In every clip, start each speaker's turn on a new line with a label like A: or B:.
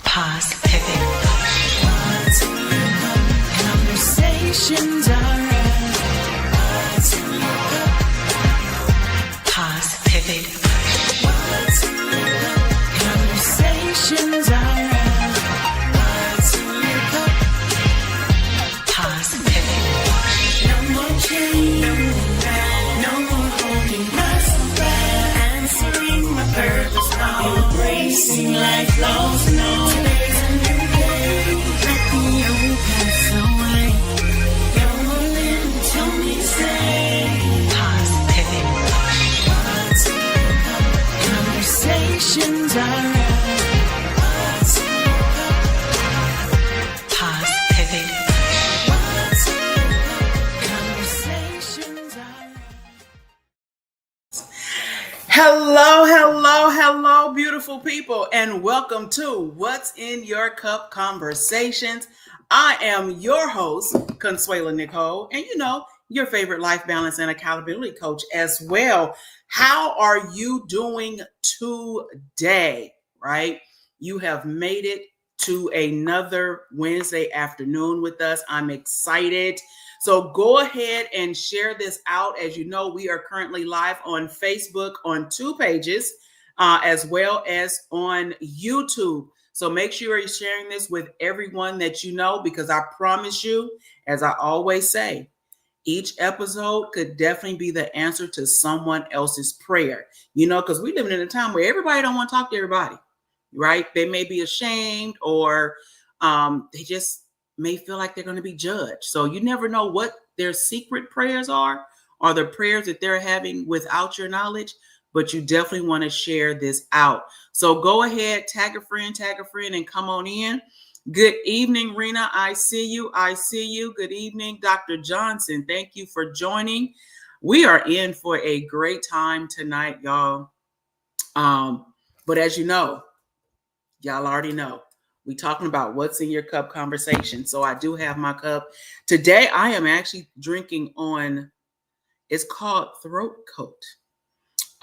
A: Pause, pivot. Conversations are pause, pivot. Conversations are pause, pivot. No more change, no more holding us back. Answering my purpose now, embracing life lost. No, today's a new day. Let the old pass away. No more limits, tell me say. Pause, pivot. Conversations are pause, pivot. Conversations are
B: Hello, beautiful people, and welcome to What's in Your Cup Conversations. I am your host, Consuela Nicole, and your favorite life balance and accountability coach as well. How are you doing today, right? You have made it to another Wednesday afternoon with us. I'm excited. So go ahead and share this out. As you know, we are currently live on Facebook on 2 pages, as well as on YouTube. So make sure you're sharing this with everyone that you know, because I promise you, as I always say, each episode could definitely be the answer to someone else's prayer. Because we live in a time where everybody don't want to talk to everybody, right? They may be ashamed, or they just may feel like they're going to be judged. So you never know what their secret prayers are, or the prayers that they're having without your knowledge, but you definitely want to share this out. So go ahead, tag a friend, and come on in. Good evening, Rena. I see you. Good evening, Dr. Johnson. Thank you for joining. We are in for a great time tonight, y'all. But as you know, y'all already know, we're talking about what's in your cup conversation. So I do have my cup. Today, I am actually drinking on, it's called Throat Coat.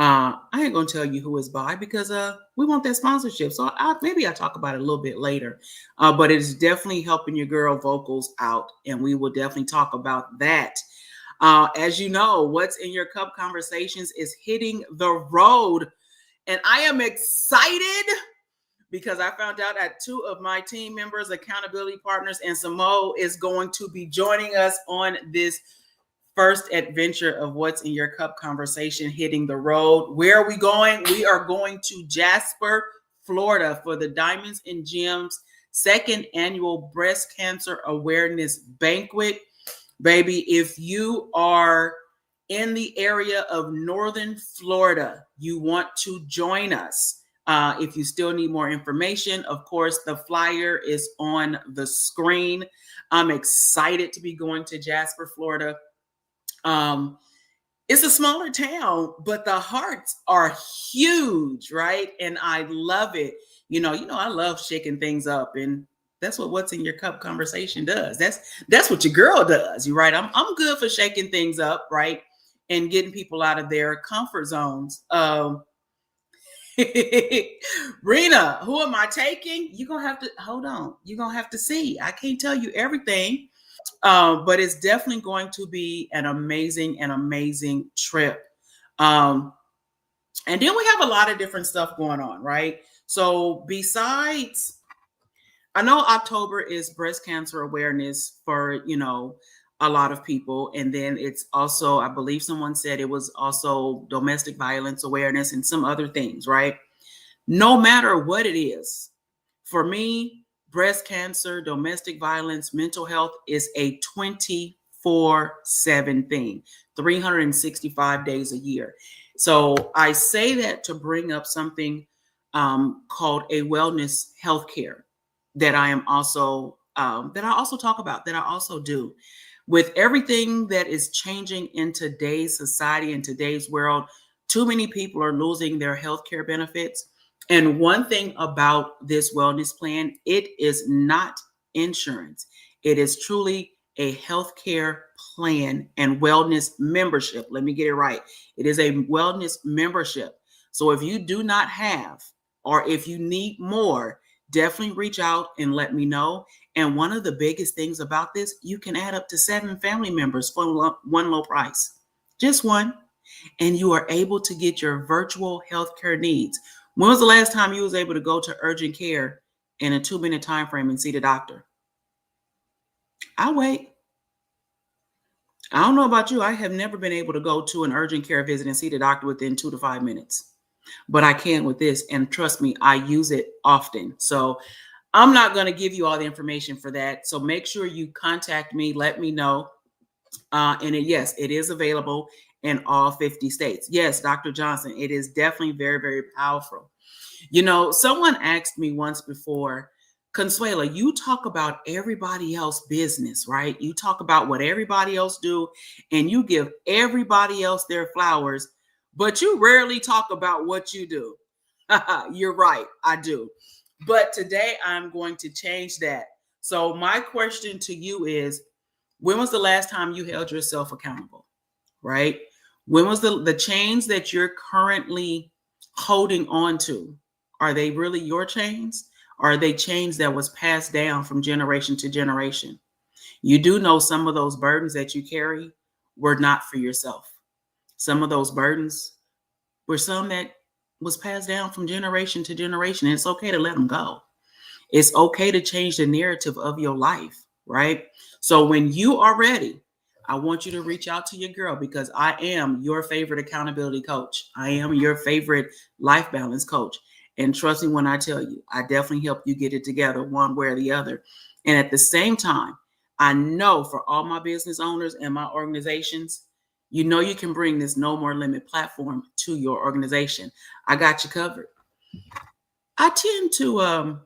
B: I ain't going to tell you who it's by, because we want that sponsorship. So maybe I'll talk about it a little bit later. But it's definitely helping your girl vocals out, and we will definitely talk about that. As you know, what's in your cup conversations is hitting the road. And I am excited because I found out that 2 of my team members, accountability partners, and Samo is going to be joining us on this first adventure of What's in Your Cup conversation, hitting the road. Where are we going? We are going to Jasper, Florida for the Diamonds and Gems 2nd Annual Breast Cancer Awareness Banquet. Baby, if you are in the area of Northern Florida, you want to join us. If you still need more information, of course, the flyer is on the screen. I'm excited to be going to Jasper, Florida. It's a smaller town, but the hearts are huge, right? And I love it. I love shaking things up, and that's what What's in Your Cup conversation does. That's what your girl does. You right? I'm good for shaking things up, right? And getting people out of their comfort zones. Rena, who am I taking? You're gonna have to hold on. You're gonna have to see. I can't tell you everything. But it's definitely going to be an amazing trip. And then we have a lot of different stuff going on, right? So besides, I know October is breast cancer awareness for, a lot of people. And then it's also, I believe someone said it was also domestic violence awareness and some other things, right? No matter what it is, for me, breast cancer, domestic violence, mental health is a 24/7 thing, 365 days a year. So I say that to bring up something called a wellness healthcare that I am also that I also talk about, that I also do. With everything that is changing in today's society, in today's world, too many people are losing their healthcare benefits. And one thing about this wellness plan, it is not insurance. It is truly a healthcare plan and wellness membership. Let me get it right. It is a wellness membership. So if you do not have, or if you need more, definitely reach out and let me know. And one of the biggest things about this, you can add up to 7 family members for one low price, just one. And you are able to get your virtual healthcare needs. When was the last time you was able to go to urgent care in a 2-minute time frame and see the doctor? I wait. I don't know about you. I have never been able to go to an urgent care visit and see the doctor within 2 to 5 minutes. But I can with this. And trust me, I use it often. So I'm not going to give you all the information for that. So make sure you contact me. Let me know. Yes, it is available in all 50 states. Yes, Dr. Johnson, it is definitely very, very powerful. You know, someone asked me once before, Consuela, you talk about everybody else business, right? You talk about what everybody else do and you give everybody else their flowers, but you rarely talk about what you do. You're right, I do. But today I'm going to change that. So my question to you is, when was the last time you held yourself accountable, right? When was the chains that you're currently holding on to? Are they really your chains? Or are they chains that was passed down from generation to generation? You do know some of those burdens that you carry were not for yourself. Some of those burdens were some that was passed down from generation to generation. And it's okay to let them go. It's okay to change the narrative of your life, right? So when you are ready, I want you to reach out to your girl because I am your favorite accountability coach. I am your favorite life balance coach. And trust me when I tell you, I definitely help you get it together one way or the other. And at the same time, I know for all my business owners and my organizations, you know you can bring this No More Limit platform to your organization. I got you covered. I tend to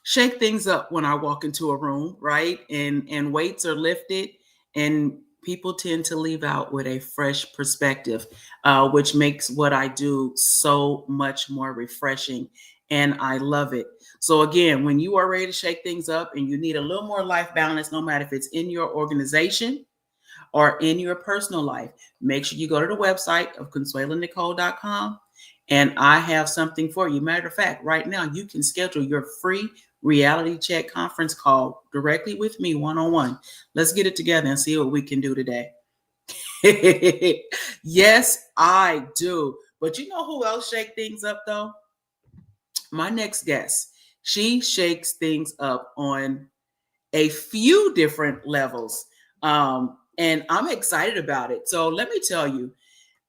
B: shake things up when I walk into a room, right? And weights are lifted and people tend to leave out with a fresh perspective, which makes what I do so much more refreshing. And I love it. So again, when you are ready to shake things up and you need a little more life balance, no matter if it's in your organization or in your personal life, make sure you go to the website of ConsuelaNicole.com. And I have something for you. Matter of fact, right now you can schedule your free reality check conference call directly with me one-on-one. Let's get it together and see what we can do today. Yes, I do. But you know who else shake things up though? My next guest. She shakes things up on a few different levels. And I'm excited about it. So let me tell you,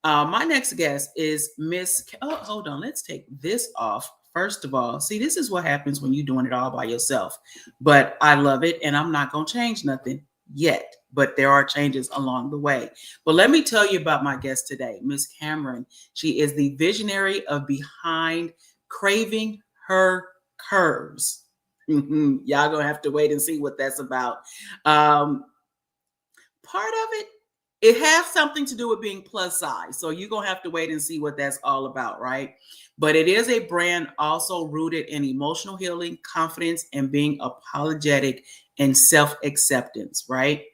B: my next guest is Miss. Oh, hold on. Let's take this off. First of all, see, this is what happens when you're doing it all by yourself. But I love it, and I'm not going to change nothing yet. But there are changes along the way. But let me tell you about my guest today, Miss Camryn. She is the visionary of behind Craving Her Curves. Y'all gonna have to wait and see what that's about. Part of it has something to do with being plus size. So you're going to have to wait and see what that's all about, right? But it is a brand also rooted in emotional healing, confidence, and being apologetic and self-acceptance, right?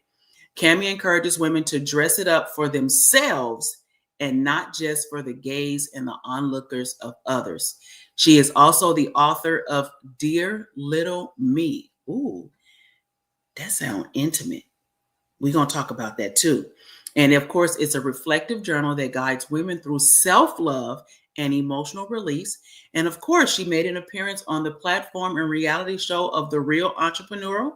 B: Cammy encourages women to dress it up for themselves and not just for the gaze and the onlookers of others. She is also the author of Dear Little Me. Ooh, that sounds intimate. We're going to talk about that too. And of course, it's a reflective journal that guides women through self-love and emotional release. And of course, she made an appearance on the platform and reality show of The Real Entrepreneurial.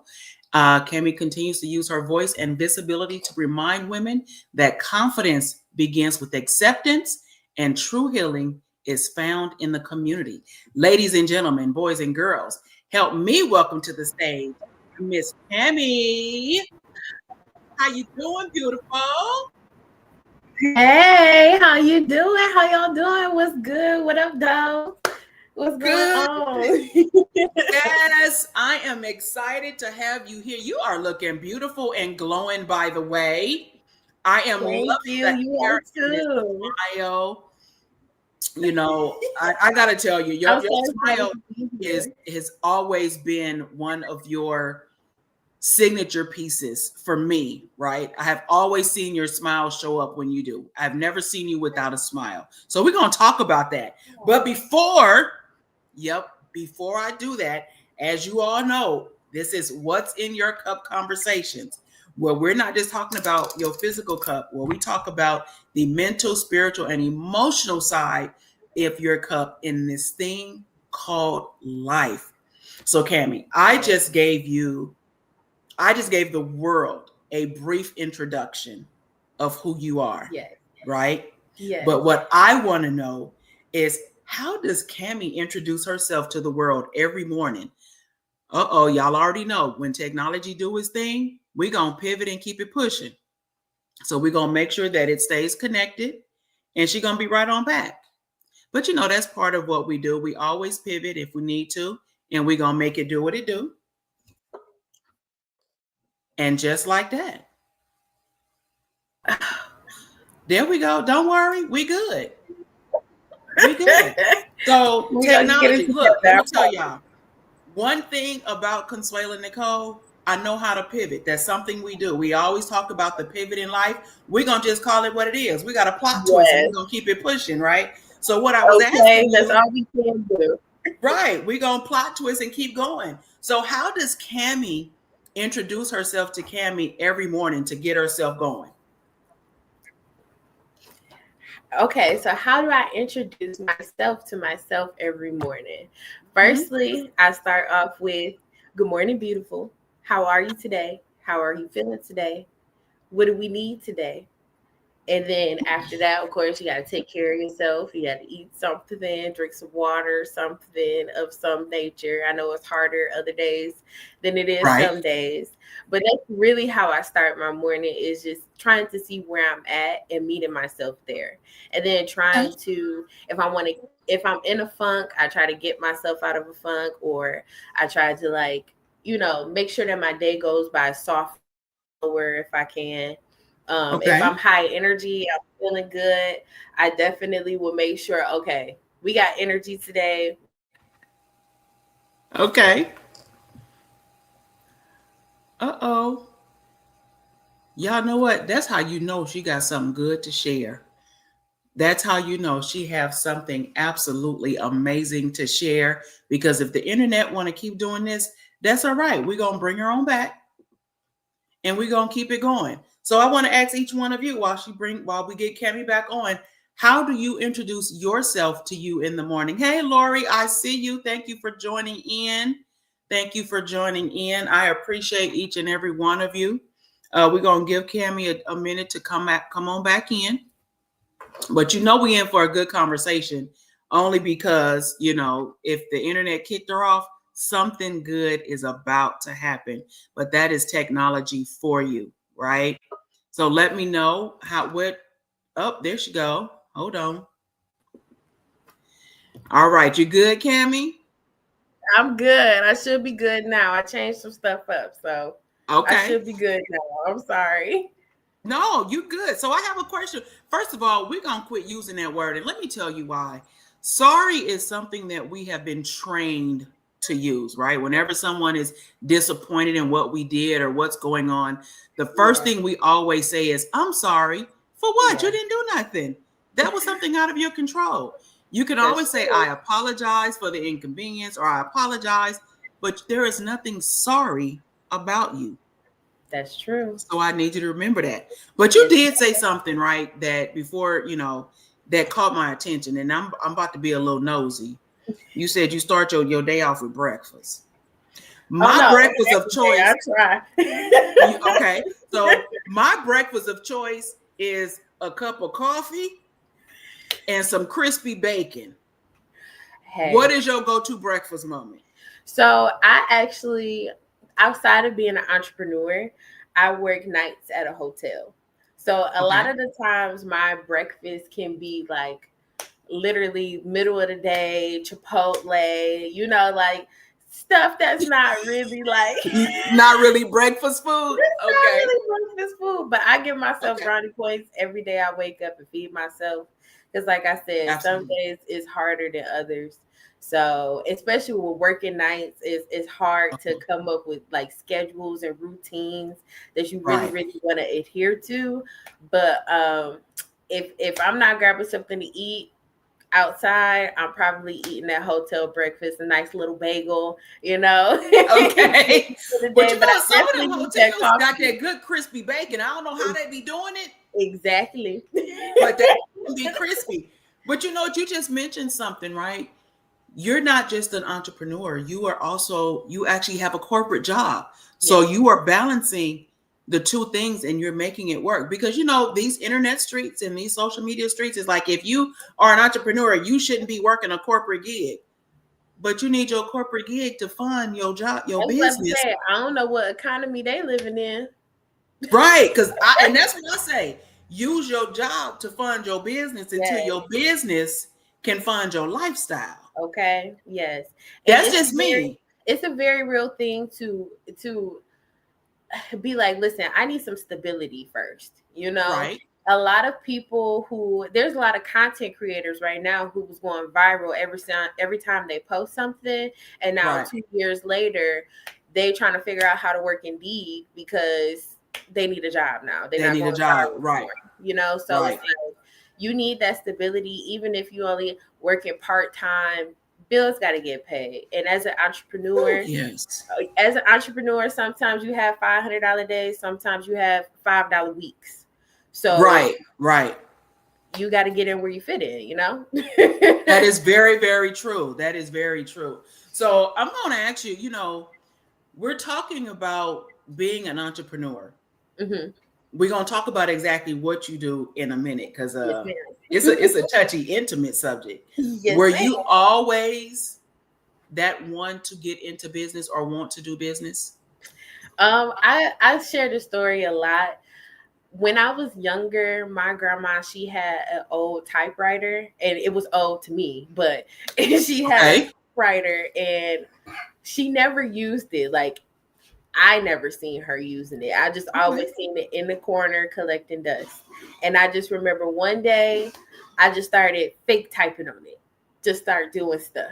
B: Cammy continues to use her voice and visibility to remind women that confidence begins with acceptance and true healing is found in the community. Ladies and gentlemen, boys and girls, help me welcome to the stage Miss Cammy. How you doing, beautiful?
C: Hey, how you doing? How y'all doing? What's good? What up, though? What's going on?
B: Yes, I am excited to have you here. You are looking beautiful and glowing, by the way. I am
C: Thank
B: loving
C: you.
B: the
C: You
B: hair
C: are
B: in this
C: too.
B: smile. You know, I gotta tell you,
C: I'm
B: your
C: so excited
B: smile
C: to be here.
B: has always been one of your signature pieces for me, right? I have always seen your smile show up when you do. I've never seen you without a smile. So we're going to talk about that. But before I do that, as you all know, this is What's in Your Cup Conversations, where we're not just talking about your physical cup, where we talk about the mental, spiritual, and emotional side of your cup in this thing called life. So Cammy, I just gave the world a brief introduction of who you are,
C: Yes.
B: right?
C: Yes.
B: But what I want to know is, how does Cammy introduce herself to the world every morning? Y'all already know when technology do its thing, we're going to pivot and keep it pushing. So we're going to make sure that it stays connected, and she's going to be right on back. But that's part of what we do. We always pivot if we need to, and we're going to make it do what it do. And just like that. There we go. Don't worry. We good. We good. So technology, look, let me tell y'all. One thing about Consuela Nicole, I know how to pivot. That's something we do. We always talk about the pivot in life. We're going to just call it what it is. We got a plot twist and we're going to keep it pushing, right? So what I was asking
C: that's
B: you,
C: all we can do.
B: right, we're going to plot twist and keep going. So how does Cammy introduce herself to Cammy every morning to get herself going?
C: Okay, so how do I introduce myself to myself every morning? Firstly, I start off with, good morning, beautiful. How are you today? How are you feeling today? What do we need today? And then after that, of course, you got to take care of yourself. You got to eat something, drink some water, something of some nature. I know it's harder other days than it is some days. But that's really how I start my morning, is just trying to see where I'm at and meeting myself there. And then trying to, if I'm in a funk, I try to get myself out of a funk, or I try to make sure that my day goes by soft, if I can. If I'm high energy, I'm feeling good, I definitely will make sure, okay, we got energy today.
B: Okay. Uh-oh. Y'all know what? That's how you know she got something good to share. That's how you know she has something absolutely amazing to share. Because if the internet want to keep doing this, that's all right. We're going to bring her on back and we're going to keep it going. So I want to ask each one of you while we get Cammy back on, how do you introduce yourself to you in the morning? Hey, Lori, I see you. Thank you for joining in. Thank you for joining in. I appreciate each and every one of you. We're going to give Cammy a minute to come on back in. But we in for a good conversation, only because, if the internet kicked her off, something good is about to happen. But that is technology for you, right? So let me know there she go. Hold on. All right. You good, Cammy?
C: I'm good. I should be good now. I changed some stuff up, so I should be good now. I'm sorry.
B: No, you good. So I have a question. First of all, we're going to quit using that word. And let me tell you why. Sorry is something that we have been trained to use, right? Whenever someone is disappointed in what we did or what's going on, the first thing we always say is, I'm sorry. For what? You didn't do nothing. That was something out of your control. You can always say, I apologize for the inconvenience, or I apologize, but there is nothing sorry about you.
C: That's true.
B: So I need you to remember that. But you did say something, right, that before, that caught my attention. And I'm about to be a little nosy. You said you start your day off with breakfast. My breakfast of choice.
C: I try.
B: Okay. So my breakfast of choice is a cup of coffee and some crispy bacon. Hey. What is your go-to breakfast moment?
C: So I actually, outside of being an entrepreneur, I work nights at a hotel. So a lot of the times my breakfast can be like literally middle of the day, Chipotle, like stuff that's not really
B: not really breakfast food.
C: It's not really breakfast food, but I give myself brownie points every day I wake up and feed myself. Because like I said, some days it's harder than others. So especially with working nights, it's hard to come up with like schedules and routines that you really,
B: Right.
C: really want to adhere to. But if I'm not grabbing something to eat outside, I'm probably eating that hotel breakfast, a nice little bagel,
B: Okay.
C: for the
B: But
C: day.
B: you
C: But
B: know,
C: I
B: some of
C: definitely
B: them
C: need that
B: hotels got
C: coffee.
B: that good crispy bacon. I don't know how they be doing it,
C: Exactly.
B: but they can be crispy. But you know what? You just mentioned something, right? You're not just an entrepreneur. You actually have a corporate job. So
C: Yes.
B: you are balancing the two things and you're making it work because you know these internet streets and these social media streets is like if you are an entrepreneur, you shouldn't be working a corporate gig, but you need your corporate gig to fund your job,
C: I
B: your
C: was about to
B: business.
C: say, I don't know what economy they living in.
B: Right. And that's what I say. Use your job to fund your business until
C: Yes.
B: your business can fund your lifestyle.
C: Okay. Yes. And
B: That's just me.
C: it's a very real thing to be like, listen, I need some stability first.
B: Right.
C: A lot of people there's a lot of content creators right now who's going viral every time they post something, and now
B: Right.
C: 2 years later, they trying to figure out how to work Indeed because they need a job now. They're
B: They
C: not
B: need a
C: going
B: job.
C: viral
B: Right.
C: anymore. So it's
B: Right.
C: like you need that stability, even if you only working part time. Bills got to get paid, and as an entrepreneur,
B: Yes.
C: sometimes you have $500 days, sometimes you have $5 weeks. So
B: Right. Right.
C: you got to get in where you fit in,
B: That is very, very true. That is very true. So I'm going to ask you, we're talking about being an entrepreneur.
C: Mhm.
B: We're going to talk about exactly what you do in a minute because
C: Yes, ma'am.
B: it's a touchy, intimate subject.
C: Yes,
B: Were
C: ma'am.
B: you always that one to get into business or want to do business?
C: I share the story a lot. When I was younger, my grandma, she had an old typewriter, and it was old to me, but she had a
B: Okay.
C: typewriter and she never used it. Like, I never seen her using it. I just
B: Okay.
C: always seen it in the corner collecting dust. And I just remember one day I just started fake typing on it. Just start doing stuff.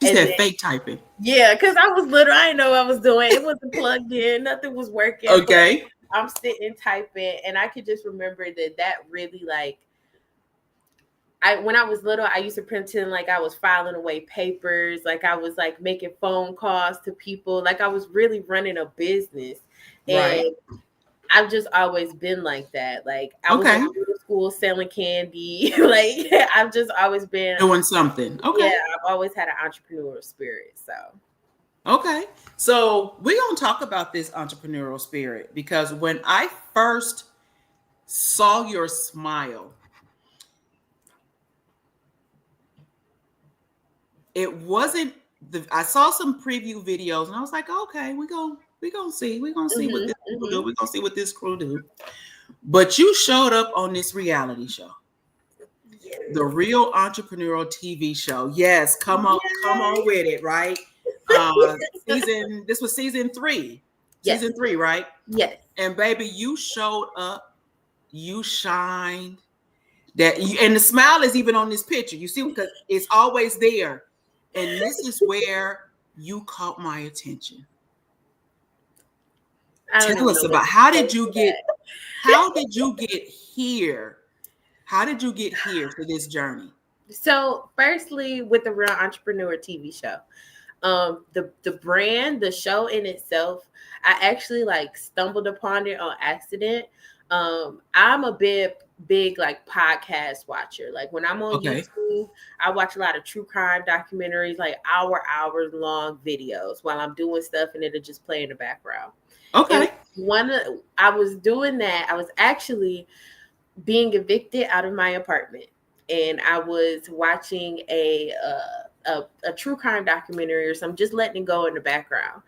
B: You
C: And
B: said
C: then,
B: fake typing.
C: yeah, because I was little. I didn't know what I was doing. It wasn't plugged in. Nothing was working. But
B: Okay.
C: I'm sitting typing. And I could just remember that really like, when I was little, I used to pretend like I was filing away papers, like I was like making phone calls to people, like I was really running a business.
B: Right.
C: And I've just always been like that. Like I was
B: Okay.
C: in middle school selling candy. Like I've just always been,
B: Doing something. Okay.
C: yeah, I've always had an entrepreneurial spirit. So
B: Okay. So we're going to talk about this entrepreneurial spirit because when I first saw your smile, it wasn't I saw some preview videos and I was like, okay, we're going to see. We're going to see what this crew do. We're going to see what this crew do. But you showed up on this reality show.
C: yes.
B: The Real Entrepreneurial TV show. Yes, come on with it, right? This was season 3.
C: Yes.
B: Season 3, right?
C: Yes.
B: And baby, you showed up, you shined. And the smile is even on this picture. You see, because it's always there. And this is where you caught my attention. Tell us about how did you get here? How did you get here for this journey?
C: So firstly, with the Real Entrepreneur TV show, the brand, the show in itself, I actually like stumbled upon it on accident. I'm a big like podcast watcher. Like when I'm on
B: Okay.
C: YouTube, I watch a lot of true crime documentaries, like hours long videos while I'm doing stuff, and it'll just play in the background.
B: Okay.
C: And I was doing that. I was actually being evicted out of my apartment, and I was watching a true crime documentary or something, just letting it go in the background,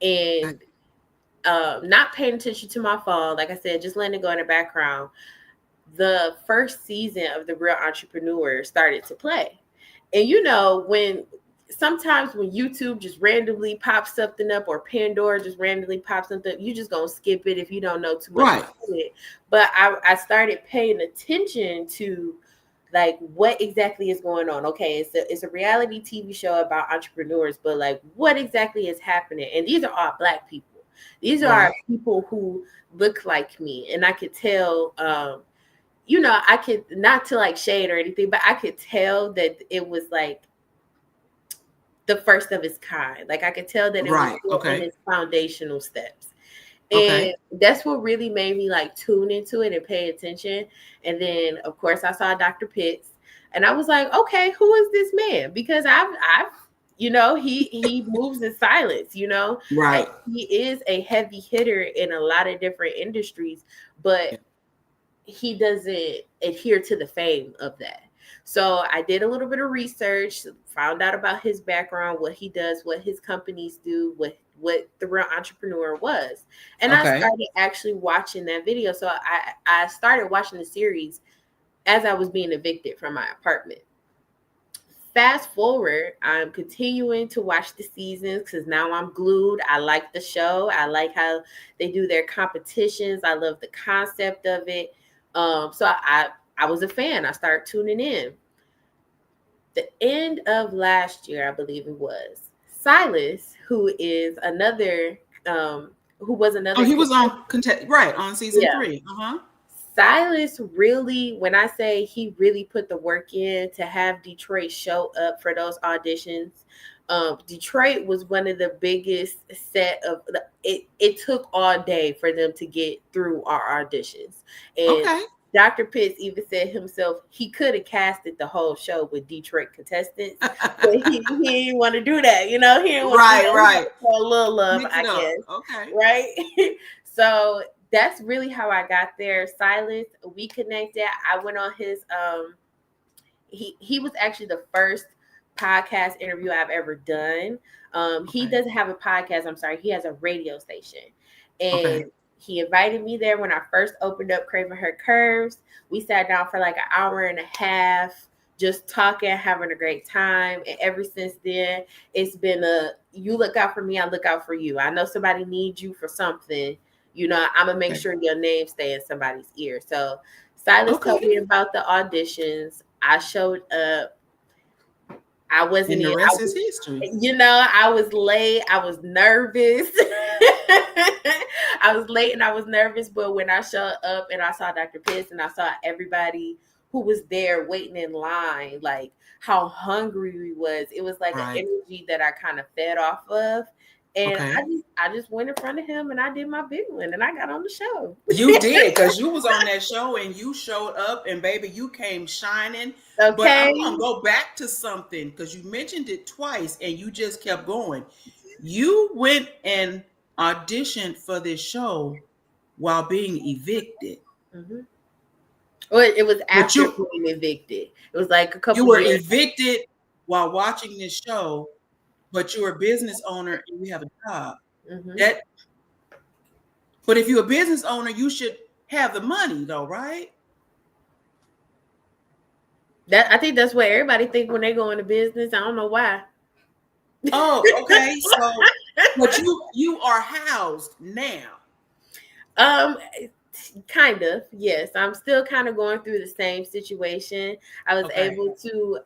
C: and not paying attention to my phone. Like I said, just letting it go in the background. The first season of The Real Entrepreneur started to play, and sometimes when YouTube just randomly pops something up, or Pandora just randomly pops something up, you just gonna skip it if you don't know too much about it. But I started paying attention to like what exactly is going on. Okay, it's a reality TV show about entrepreneurs, but like what exactly is happening? And these are all Black people. These are people who look like me, and I could tell I could, not to like shade or anything, but I could tell that it was like the first of its kind. Like I could tell that it was in its foundational steps. And that's what really made me like tune into it and pay attention. And then of course I saw Dr. Pitts and I was like, okay, who is this man? Because I've he moves in silence,
B: Right.
C: And he is a heavy hitter in a lot of different industries, but he doesn't adhere to the fame of that. So I did a little bit of research, found out about his background, what he does, what his companies do, what the real entrepreneur was. And I started actually watching that video. So I started watching the series as I was being evicted from my apartment. Fast forward, I'm continuing to watch the seasons because now I'm glued. I like the show. I like how they do their competitions. I love the concept of it. So I was a fan. I started tuning in. The end of last year, I believe it was, Silas, who is another, who was another.
B: Oh, he was on on season 3.
C: Silas really, when I say he really put the work in to have Detroit show up for those auditions. Detroit was one of the biggest set of it took all day for them to get through our auditions. And Dr. Pitts even said himself he could have casted the whole show with Detroit contestants, but he didn't want to do that. He didn't want to do that for a little love, I guess. Right. So that's really how I got there. Silas, we connected. I went on his he was actually the first podcast interview I've ever done. He doesn't have a podcast, I'm sorry, he has a radio station. And he invited me there when I first opened up Craving Her Curves. We sat down for like an hour and a half, just talking, having a great time. And ever since then, it's been you look out for me, I look out for you. I know somebody needs you for something. I'm going to make sure your name stay in somebody's ear. So Silas told me about the auditions. I showed up. I wasn't
B: in. The rest is history.
C: I was late. I was nervous. I was late and I was nervous. But when I showed up and I saw Dr. Pitts and I saw everybody who was there waiting in line, like how hungry we was, it was like an energy that I kind of fed off of. And I just went in front of him and I did my big one and I got on the show.
B: You did, because you was on that show and you showed up and baby, you came shining. But I'm going to go back to something because you mentioned it twice and you just kept going. You went and auditioned for this show while being evicted.
C: Mm-hmm. Well, it was after being evicted. It was like a couple
B: You were
C: years.
B: evicted while watching this show. But you're a business owner and you have a job. Mm-hmm. But if you're a business owner, you should have the money, though, right?
C: I think that's what everybody think when they go into business. I don't know why.
B: Oh, okay. So, but you are housed now.
C: Kind of, yes. I'm still kind of going through the same situation. I was able to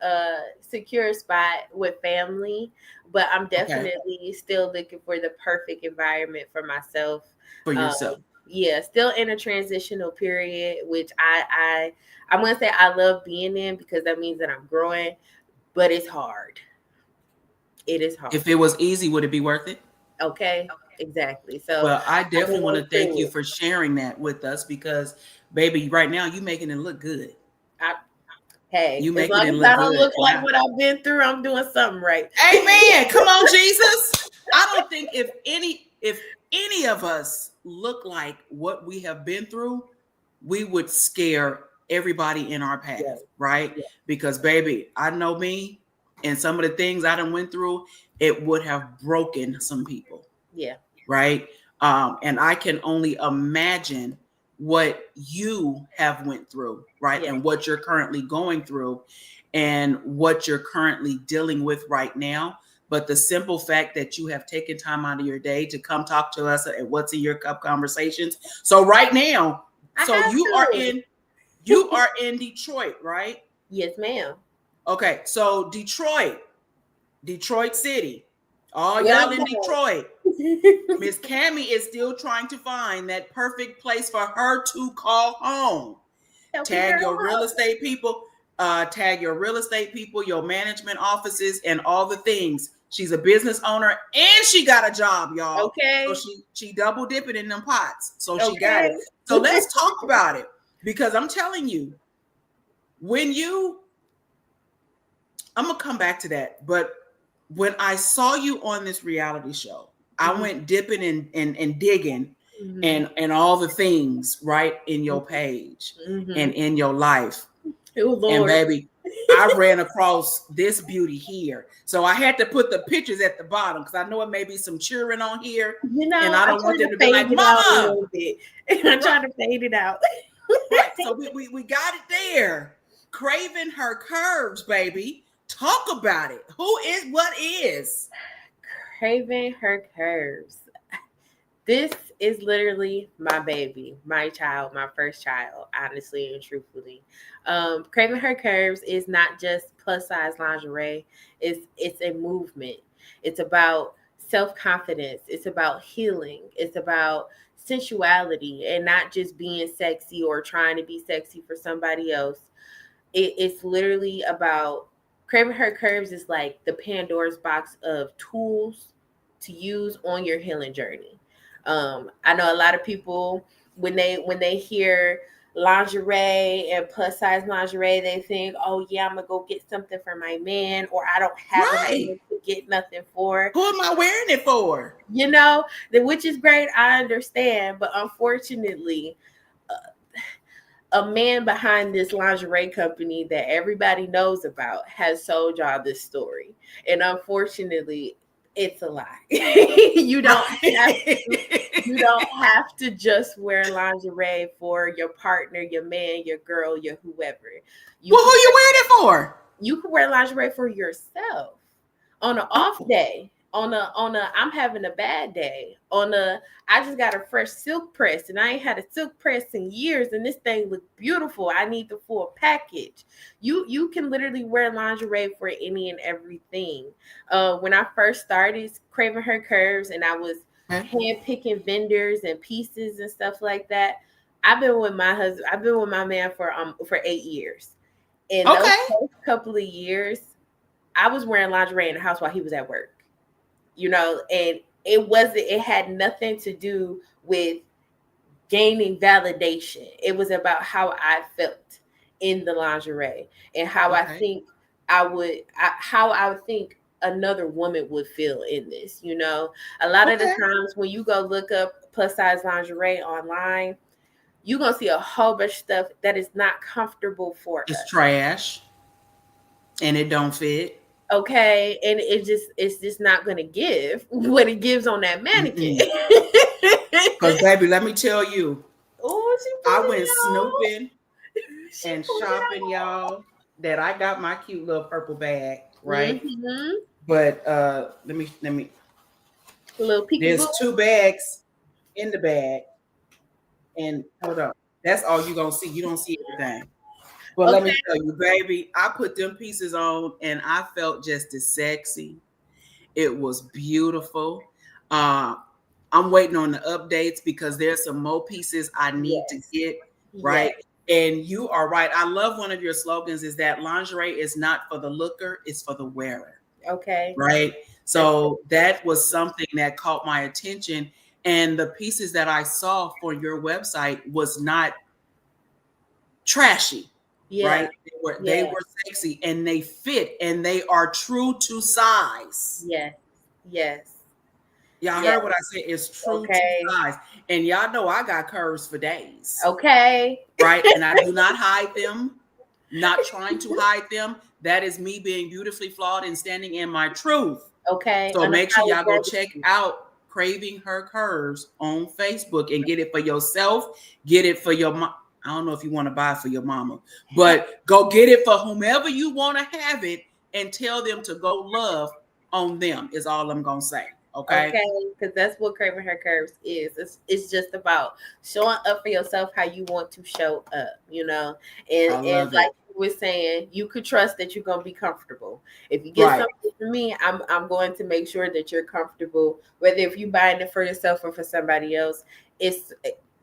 C: secure a spot with family, but I'm definitely still looking for the perfect environment for myself.
B: For yourself.
C: Still in a transitional period, which I'm going to say I love being in because that means that I'm growing, but it's hard. It is hard.
B: If it was easy, would it be worth it?
C: Okay. Exactly. So
B: well, I definitely want to thank you for sharing that with us because, baby, right now you making it look good.
C: You making it look good. I don't look like what I've been through. I'm doing something right.
B: Amen. Come on, Jesus. I don't think if any of us look like what we have been through, we would scare everybody in our path, right? Yeah. Because, baby, I know me and some of the things I done went through, it would have broken some people.
C: Yeah.
B: Right. And I can only imagine what you have went through, right? And what you're currently going through and what you're currently dealing with right now. But the simple fact that you have taken time out of your day to come talk to us at What's in Your Cup Conversations. So right now, you are in Detroit, right?
C: Yes, ma'am.
B: Okay, so Detroit City, all
C: Well
B: y'all in Detroit,
C: done.
B: Miss Cammy is still trying to find that perfect place for her to call home.
C: Helping
B: Tag
C: her
B: your real
C: out.
B: estate people, your management offices, and all the things. She's a business owner and she got a job, y'all. So
C: Okay.
B: she double dipping in them pots. So she got it.
C: Okay.
B: So let's talk about it because I'm telling you, I'm gonna come back to that, but when I saw you on this reality show, I went dipping and digging
C: Mhm.
B: and all the things right in your
C: Mhm.
B: page and
C: Mhm.
B: in your life.
C: Oh
B: And
C: Lord.
B: baby, I ran across this beauty here. So I had to put the pictures at the bottom because I know it may be some cheering on here.
C: You know,
B: And I
C: I'm
B: don't want
C: trying
B: them
C: to
B: to be like,
C: fade it out a
B: Mama.
C: little bit. I'm
B: Right.
C: trying to fade it out.
B: Right. So we got it there. Craving her curves, baby. Talk about it. What is?
C: Craving her curves. This is literally my baby, my child, my first child, honestly and truthfully. Craving Her Curves is not just plus size lingerie. It's a movement. It's about self-confidence. It's about healing. It's about sensuality and not just being sexy or trying to be sexy for somebody else. It's literally about Craving Her Curves is like the Pandora's box of tools to use on your healing journey. I know a lot of people when they hear lingerie and plus size lingerie, they think, oh yeah, I'm gonna go get something for my man, or I don't have a
B: Right.
C: man to get nothing for.
B: Who am I wearing it for?
C: You know, which is great. I understand, but unfortunately, a man behind this lingerie company that everybody knows about has sold y'all this story. And unfortunately, it's a lie. You don't have to just wear lingerie for your partner, your man, your girl, your whoever. You
B: Well, who
C: can
B: you wearing it for?
C: you can wear lingerie for yourself on an off
B: Oh,
C: day, on a I'm having a bad day, on a I just got a fresh silk press and I ain't had a silk press in years and this thing look beautiful. I need the full package. You can literally wear lingerie for any and everything. When I first started Craving Her Curves and I was
B: okay.
C: hand picking vendors and pieces and stuff like that, I've been with my man for 8 years. In those
B: Okay.
C: first couple of years, I was wearing lingerie in the house while he was at work, and it had nothing to do with gaining validation. It was about how I felt in the lingerie and how I
B: Okay.
C: think how I would think another woman would feel in this. A lot of the
B: Okay.
C: times when you go look up plus size lingerie online, you're gonna see a whole bunch of stuff that is not comfortable for
B: It's
C: us.
B: trash and it don't fit.
C: Okay, and it's just not gonna give what it gives on that mannequin.
B: Because baby, let me tell you,
C: Oh, she
B: I
C: put it
B: went
C: on.
B: snooping
C: She
B: and
C: put it
B: shopping, y'all, that I got my cute little purple bag,
C: on.
B: right?
C: Mm-hmm.
B: But let me
C: A little
B: there's
C: peekaboo.
B: 2 bags in the bag. And hold on. That's all you're gonna see. You don't see everything. But let me
C: Okay.
B: tell you, baby, I put them pieces on and I felt just as sexy. It was beautiful. Uh, I'm waiting on the updates because there's some more pieces I need to
C: Yes.
B: get,
C: Yes.
B: right? And you are right. I love one of your slogans is that lingerie is not for the looker, it's for the wearer,
C: Okay.
B: right?
C: That's
B: So that was something that caught my attention. And the pieces that I saw for your website was not trashy,
C: yeah.
B: right? They were
C: Yeah.
B: sexy and they fit and they are true to size.
C: Yes. Yes.
B: Y'all
C: Yes.
B: heard what I said? It's true to
C: Okay.
B: size. And y'all know I got curves for days,
C: Okay.
B: right? And I do not hide them, not trying to hide them. That is me being beautifully flawed and standing in my truth.
C: Okay.
B: So make sure y'all go check
C: Unapologetic.
B: out Craving Her Curves on Facebook and get it for yourself. Get it for your mom. I don't know if you want to buy it for your mama, but go get it for whomever you want to have it and tell them to go love on them is all I'm going to say. Okay.
C: Okay, because that's what Craving Her Curves is. It's just about showing up for yourself how you want to show up,
B: I
C: and
B: love
C: like
B: it.
C: with saying you could trust that you're gonna be comfortable. If you get something from me, I'm going to make sure that you're comfortable. Whether if you're buying it for yourself or for somebody else, it's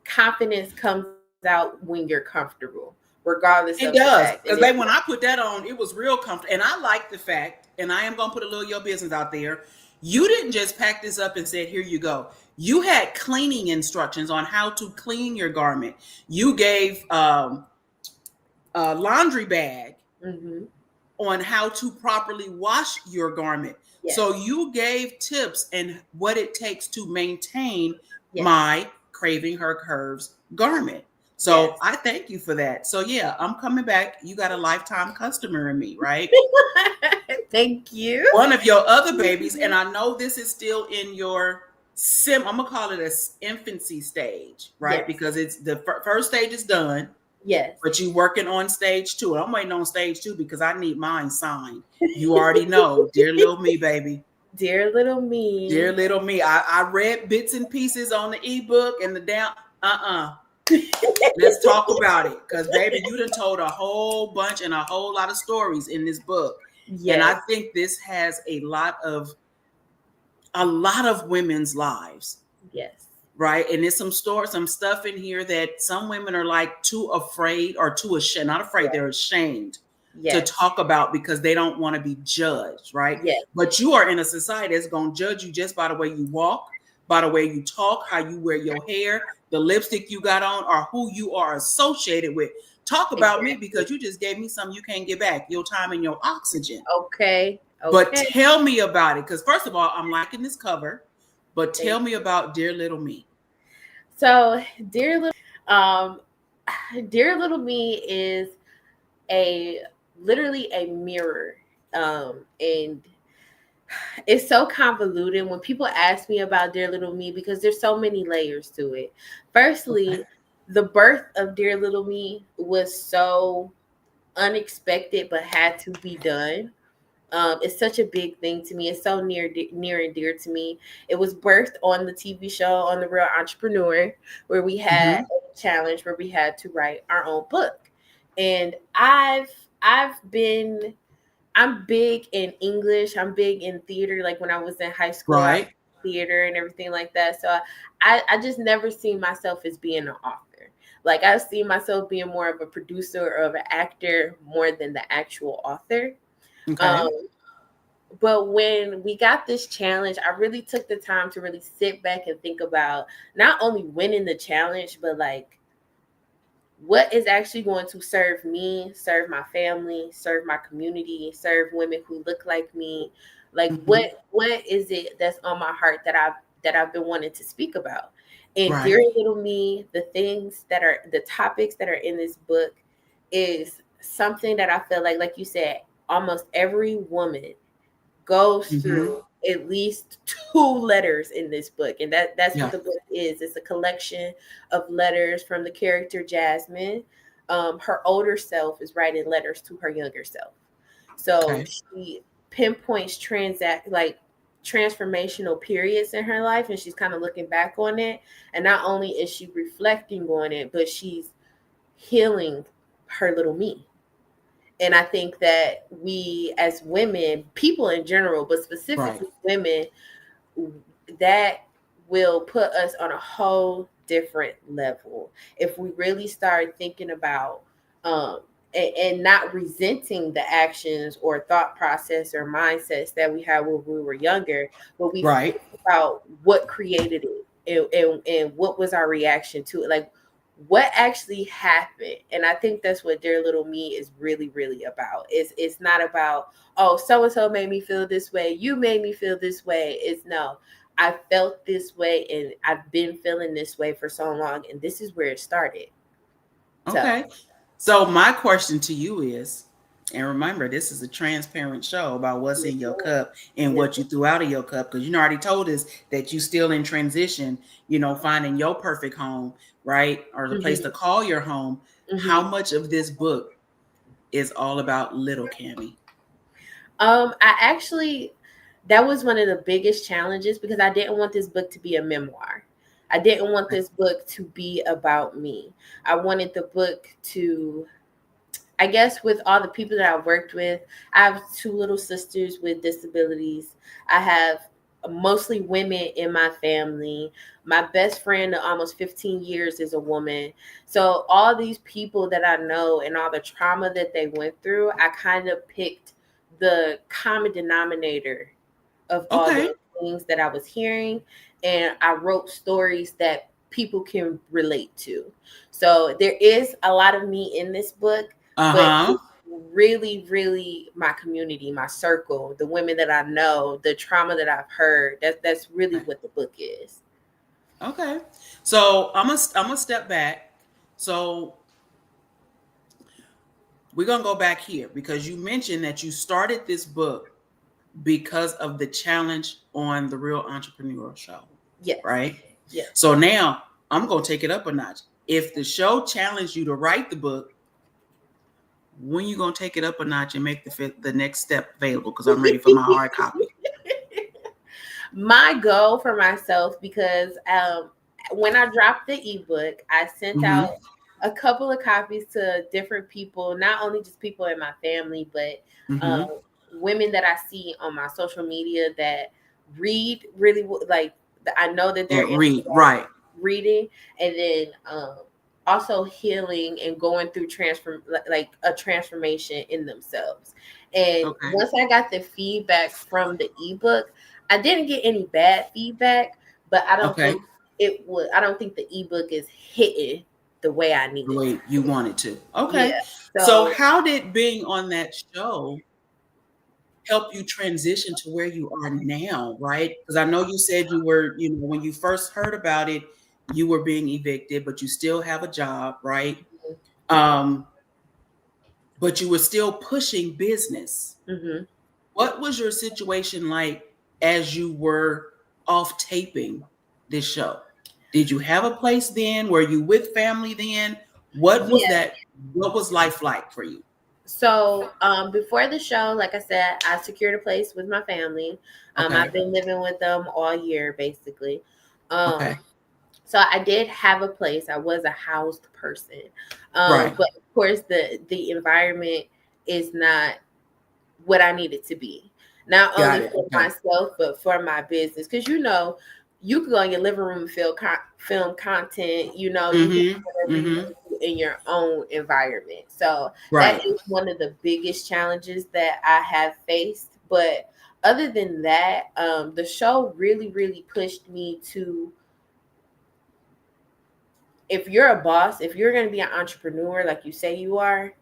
C: confidence comes out when you're comfortable, regardless
B: It
C: of the
B: does.
C: fact.
B: Because babe, when I put that on, it was real comfortable. And I like the fact, and I am gonna put a little your business out there. You didn't just pack this up and said, here you go. You had cleaning instructions on how to clean your garment. You gave a laundry bag
C: Mm-hmm.
B: on how to properly wash your garment.
C: Yes.
B: So you gave tips and what it takes to maintain
C: Yes.
B: my Craving Her Curves garment. So
C: Yes.
B: I thank you for that. So yeah, I'm coming back. You got a lifetime customer in me, right?
C: Thank you.
B: One of your other babies, and I know this is still in your I'm gonna call it a infancy stage, right?
C: Yes.
B: Because it's the first stage is done.
C: Yes.
B: But you working on stage 2. I'm waiting on stage 2 because I need mine signed. You already know, dear little me, baby.
C: Dear little me.
B: Dear little me. I read bits and pieces on the ebook and the down. Let's talk about it. Because baby, you done told a whole bunch and a whole lot of stories in this book. Yes. And I think this has a lot of women's lives.
C: Yes.
B: Right. And there's some stuff in here that some women are like too afraid or too ashamed, not afraid, yes. They're ashamed to talk about because they don't want to be judged. Right.
C: Yes.
B: But you are in a society that's going to judge you just by the way you walk, by the way you talk, how you wear your hair, the lipstick you got on, or who you are associated with. Talk about me because you just gave me something you can't get back, your time and your oxygen.
C: Okay.
B: But tell me about it. Because first of all, I'm liking this cover, but tell me about Dear Little Me.
C: So, Dear Little Me is literally a mirror, and it's so convoluted when people ask me about Dear Little Me because there's so many layers to it. Firstly, the birth of Dear Little Me was so unexpected but had to be done. It's such a big thing to me. It's so near and dear to me. It was birthed on the TV show on The Real Entrepreneur, where we had a challenge where we had to write our own book. And I'm big in English. I'm big in theater. Like when I was in high school,
B: right?
C: Theater and everything like that. So I just never seen myself as being an author. Like I see myself being more of a producer or of an actor more than the actual author.
B: Okay.
C: But when we got this challenge, I really took the time to really sit back and think about not only winning the challenge, but like what is actually going to serve me, serve my family, serve my community, serve women who look like me. Like what is it that's on my heart that I've been wanting to speak about? And Dear Little Me, the topics that are in this book is something that I feel like you said, almost every woman goes through at least 2 letters in this book. And that's what the book is. It's a collection of letters from the character Jasmine. Her older self is writing letters to her younger self. So she pinpoints transformational periods in her life, and she's kind of looking back on it. And not only is she reflecting on it, but she's healing her little me. And I think that we as women, people in general, but specifically women, that will put us on a whole different level if we really start thinking about and not resenting the actions or thought process or mindsets that we had when we were younger, but we think about what created it and what was our reaction to it. Like, what actually happened? And I think that's what Dear Little Me is really, really about. It's not about, oh, so-and-so made me feel this way. You made me feel this way. It's no, I felt this way and I've been feeling this way for so long. And this is where it started.
B: Okay. So my question to you is, and remember, this is a transparent show about what's in your cup and what you threw out of your cup. Because you already told us that you're still in transition, finding your perfect home, right? Or the place to call your home. How much of this book is all about little Cammy?
C: That was one of the biggest challenges because I didn't want this book to be a memoir. I didn't want this book to be about me. I wanted the book to I guess with all the people that I've worked with, I have two little sisters with disabilities. I have mostly women in my family. My best friend of almost 15 years is a woman. So all these people that I know and all the trauma that they went through, I kind of picked the common denominator of all
B: Okay.
C: the things that I was hearing, and I wrote stories that people can relate to. So there is a lot of me in this book, but
B: Uh-huh.
C: it's really, really my community, my circle, the women that I know, the trauma that I've heard. That's really
B: Okay.
C: what the book is.
B: Okay. So I'm gonna step back. So we're gonna go back here because you mentioned that you started this book because of the challenge on the Real Entrepreneurial Show,
C: Yes.
B: right?
C: Yes.
B: So now I'm gonna take it up a notch. If the show challenged you to write the book, when you gonna take it up a notch and make the next step available? Because I'm ready for my hard copy.
C: My goal for myself, because when I dropped the ebook, I sent
B: Mm-hmm.
C: out a couple of copies to different people, not only just people in my family, but
B: Mm-hmm.
C: um, women that I see on my social media that read really like. I know that they're
B: That
C: into
B: read right.
C: reading, and then also healing and going through like a transformation in themselves. And
B: Okay.
C: once I got the feedback from the ebook, I didn't get any bad feedback, but I don't
B: Okay.
C: think it would. I don't think the ebook is hitting the way I need
B: The
C: it to.
B: way you wanted to. Okay.
C: Yeah.
B: So
C: So
B: how did being on that show help you transition to where you are now, right? Because I know you said you were, when you first heard about it, you were being evicted, but you still have a job, right? Um, but you were still pushing business.
C: mhm.
B: What was your situation like as you were off taping this show? Did you have a place then? Were you with family then? What was
C: Yeah.
B: that? What was life like for you?
C: So before the show, like I said, I secured a place with my family. I've
B: Okay.
C: been living with them all year, basically. Um,
B: Okay.
C: so I did have a place. I was a housed person,
B: Right.
C: but of course, the environment is not what I need it to be. Not
B: Got
C: only
B: it.
C: for
B: Okay.
C: myself, but for my business. Because you can go in your living room and film content. You can do
B: Mm-hmm.
C: whatever you
B: Mm-hmm.
C: want to do in your own environment. So that
B: Right.
C: is one of the biggest challenges that I have faced. But other than that, the show really, really pushed me to, if you're a boss, if you're going to be an entrepreneur like you say you are,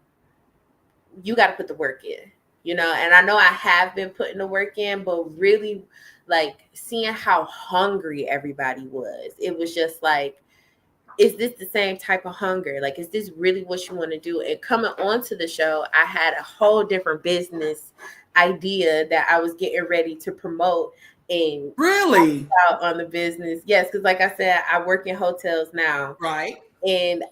C: you got to put the work in, and I know I have been putting the work in, but really like seeing how hungry everybody was, it was just like, is this the same type of hunger? Like, is this really what you want to do? And coming onto the show, I had a whole different business idea that I was getting ready to promote and
B: Really?
C: out on the business. Yes, because like I said, I work in hotels now,
B: Right.
C: and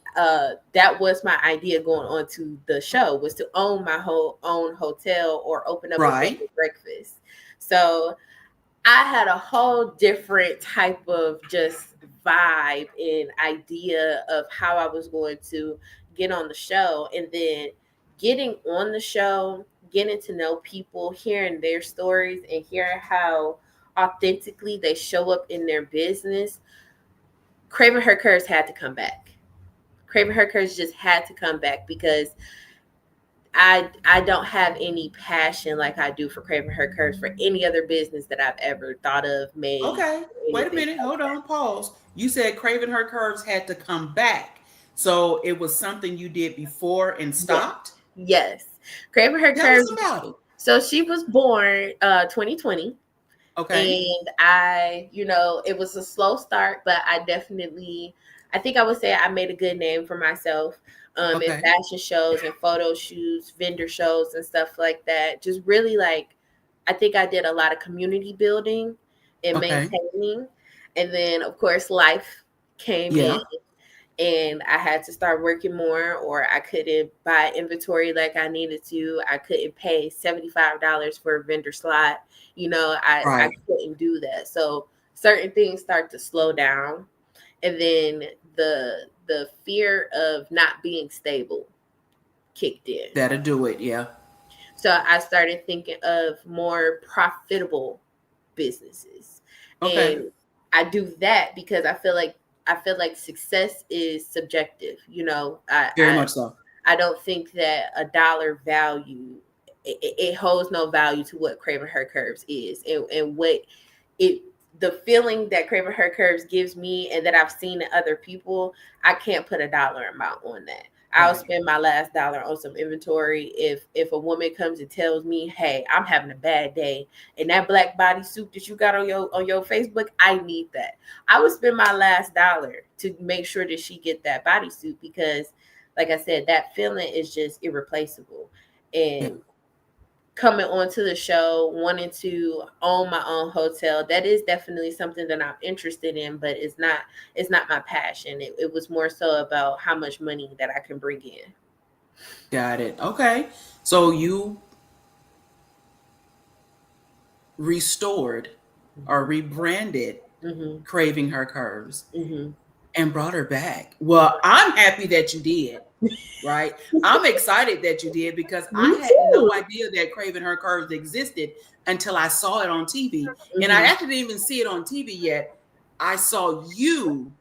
C: that was my idea going on to the show, was to own my whole own hotel or open up a bed
B: Right.
C: and breakfast. So I had a whole different type of just vibe and idea of how I was going to get on the show. And then getting on the show, getting to know people, hearing their stories and hearing how authentically they show up in their business. Craving Her Curves had to come back. Craving Her Curves just had to come back, because I don't have any passion like I do for Craving Her Curves for any other business that I've ever thought of, made,
B: Okay. Wait a
C: anything
B: minute.
C: like
B: Hold
C: that.
B: on. Pause. You said Craving Her Curves had to come back. So it was something you did before and
C: Yes,
B: stopped?
C: yes. Craving Her
B: Tell us
C: Curves.
B: about it.
C: So she was born 2020.
B: Okay.
C: And it was a slow start, but I think I would say I made a good name for myself in
B: Okay.
C: fashion shows and photo shoots, vendor shows and stuff like that. Just really like, I think I did a lot of community building and
B: Okay.
C: maintaining. And then of course life came in,
B: Yeah.
C: and I had to start working more, or I couldn't buy inventory like I needed to. I couldn't pay $75 for a vendor slot. I
B: Right.
C: couldn't do that. So certain things start to slow down. And then the fear of not being stable. kicked in.
B: That'll do it. Yeah.
C: So I started thinking of more profitable businesses.
B: Okay.
C: And I do that because I feel like success is subjective.
B: Very much so.
C: I don't think that a dollar value it holds no value to what Craving Her Curves is, and what it the feeling that Craving Her Curves gives me and that I've seen in other people. I can't put a dollar amount on that. I'll
B: Right.
C: spend my last dollar on some inventory if a woman comes and tells me, "Hey, I'm having a bad day, and that black bodysuit that you got on your Facebook, I need that." I would spend my last dollar to make sure that she get that bodysuit because, like I said, that feeling is just irreplaceable.
B: Yeah.
C: And coming onto the show, wanting to own my own hotel, that is definitely something that I'm interested in, but it's not my passion. It was more so about how much money that I can bring in.
B: Got it. Okay. So you restored or rebranded
C: Mm-hmm.
B: Craving Her Curves
C: Mm-hmm.
B: and brought her back. Well, I'm happy that you did, right? I'm excited that you did because I
C: Me
B: had no
C: too.
B: idea that Craving Her Curves existed until I saw it on TV. And I
C: Mm-hmm.
B: actually didn't even see it on TV yet. I saw you.